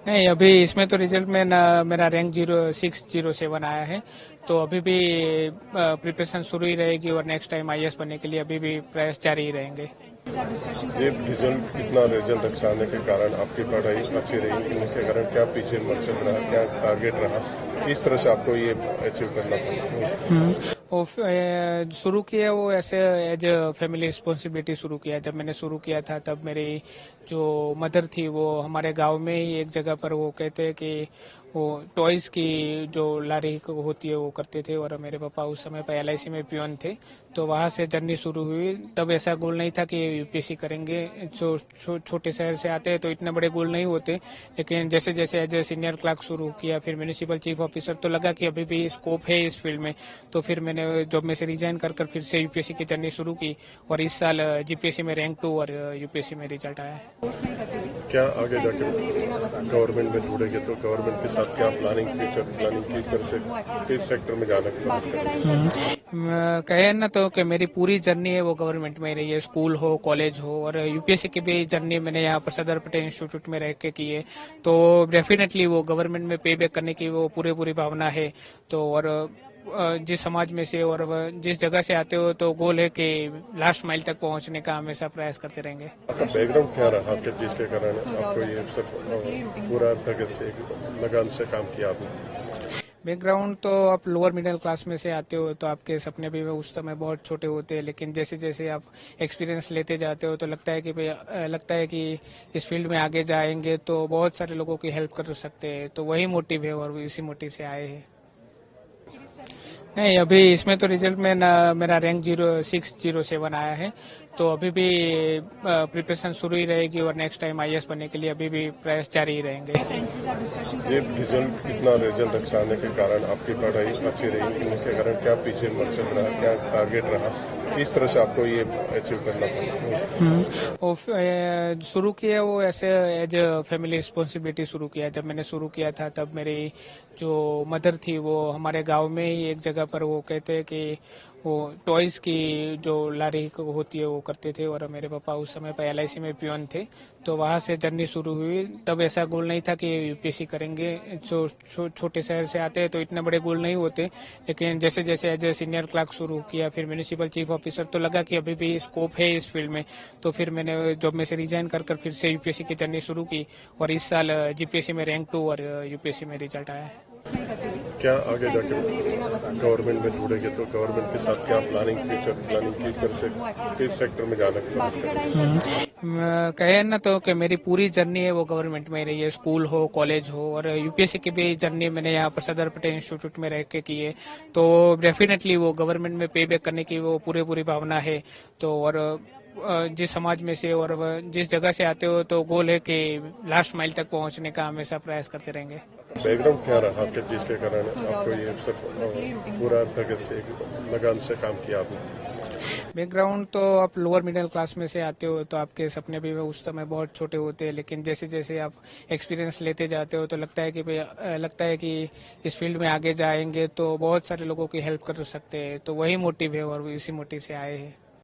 नहीं, अभी इसमें तो रिजल्ट में ना मेरा रैंक 0607 आया है। तो अभी भी प्रिपरेशन शुरू ही रहेगी और नेक्स्ट टाइम आईएएस बनने के लिए अभी भी प्रयास जारी ही रहेंगे। ये रिजल्ट अच्छा आने के कारण आपकी पढ़ाई अच्छी रही, इनके कारण क्या पीछे मकसद रहा, क्या टारगेट रहा, किस तरह से आपको ये अचीव करना पड़ा? वो शुरू किया वो ऐसे एज फैमिली रिस्पॉन्सिबिलिटी शुरू किया। जब मैंने शुरू किया था तब मेरी जो मदर थी वो हमारे गांव में ही एक जगह पर वो कहते हैं कि वो टॉयज की जो लारी होती है वो करते थे, और मेरे पापा उस समय पर एलआईसी में पियोन थे। तो वहां से जर्नी शुरू हुई। तब ऐसा गोल नहीं था कि यूपीएससी करेंगे। जो छोटे शहर से आते हैं तो इतने बड़े गोल नहीं होते, लेकिन जैसे जैसे एज ए सीनियर क्लर्क शुरू किया, फिर म्यूनिसिपल चीफ ऑफिसर, तो लगा कि अभी भी स्कोप है इस फील्ड में। तो फिर मैंने जॉब में से रिजाइन कर फिर से यूपीएससी की जर्नी शुरू की, और इस साल जीपीएससी में रैंक 2 और यूपीएससी में रिजल्ट आया है। क्या आगे जाकर गवर्नमेंट में जुड़ेंगे तो गवर्नमेंट के साथ क्या प्लानिंग, फ्यूचर प्लानिंग, किस तरह से किस सेक्टर में जाने की बात करें? कहे ना तो कि मेरी पूरी जर्नी है वो गवर्नमेंट में ही रही है, स्कूल हो, कॉलेज हो, और यूपीएससी की भी जर्नी मैंने यहाँ पर सरदार पटेल इंस्टीट्यूट में रह के की है। तो डेफिनेटली वो गवर्नमेंट में पे बैक करने की वो पूरी भावना है। तो और जिस समाज में से और जिस जगह से आते हो तो गोल है कि लास्ट माइल तक पहुंचने का हमेशा प्रयास करते रहेंगे। आपका बैकग्राउंड क्या रहा कि जिसके कारण आपको ये सब पूरा तरह से लगान से काम किया आपने? बैकग्राउंड तो आप लोअर मिडिल क्लास में से आते हो तो आपके सपने भी उस समय बहुत छोटे होते हैं, लेकिन जैसे जैसे आप एक्सपीरियंस लेते जाते हो तो लगता है कि इस फील्ड में आगे जाएंगे तो बहुत सारे लोगों की हेल्प कर सकते हैं। तो वही मोटिव है और इसी मोटिव से आए हैं। नहीं, अभी इसमें तो रिजल्ट में ना मेरा रैंक 0607 आया है। तो अभी भी प्रिपरेशन शुरू ही रहेगी और नेक्स्ट टाइम आईएएस बनने के लिए अभी भी प्रयास जारी ही रहेंगे। ये रिजल्ट अच्छा आने के कारण आपकी पढ़ाई अच्छी रही, इनके कारण क्या पीछे मकसद रहा, क्या टारगेट रहा, किस तरह से आपको ये अचीव करना पड़ा? वो शुरू किया वो ऐसे एज फैमिली रिस्पॉन्सिबिलिटी शुरू किया। जब मैंने शुरू किया था तब मेरी जो मदर थी वो हमारे गांव में ही एक जगह पर वो कहते हैं कि वो टॉयज की जो लारी होती है वो करते थे, और मेरे पापा उस समय पर एलआईसी में पियोन थे। तो वहां से जर्नी शुरू हुई। तब ऐसा गोल नहीं था कि यूपीएससी करेंगे। जो छोटे शहर से आते हैं तो इतने बड़े गोल नहीं होते, लेकिन जैसे जैसे एज ए सीनियर क्लर्क शुरू किया, फिर म्यूनिसिपल चीफ ऑफिसर, तो लगा कि अभी भी स्कोप है इस फील्ड में। तो फिर मैंने जॉब में से रिजाइन कर फिर से यूपीएससी की जर्नी शुरू की, और इस साल जीपीएससी में रैंक 2 और यूपीएससी में रिजल्ट आया है। क्या आगे जाकर गवर्नमेंट में जुड़ेंगे तो गवर्नमेंट के साथ क्या प्लानिंग, फ्यूचर प्लानिंग, किस तरह से किस सेक्टर में जाने की बात करें? कहे ना तो कि मेरी पूरी जर्नी है वो गवर्नमेंट में ही रही है, स्कूल हो, कॉलेज हो, और यूपीएससी की भी जर्नी मैंने यहाँ पर सरदार पटेल इंस्टीट्यूट में रह के की है। तो डेफिनेटली वो गवर्नमेंट में पे बैक करने की वो पूरी भावना है। तो और जिस समाज में से और जिस जगह से आते हो तो गोल है कि लास्ट माइल तक पहुंचने का हमेशा प्रयास करते रहेंगे। बैकग्राउंड क्या रहा कि जिसके कारण आपको ये सब पूरा तरह से लगान से काम किया आपने? बैकग्राउंड तो आप लोअर मिडिल क्लास में से आते हो तो आपके सपने भी उस समय बहुत छोटे होते हैं, लेकिन जैसे जैसे आप एक्सपीरियंस लेते जाते हो तो लगता है कि इस फील्ड में आगे जाएंगे तो बहुत सारे लोगों की हेल्प कर सकते हैं। तो वही मोटिव है और इसी मोटिव से आए हैं।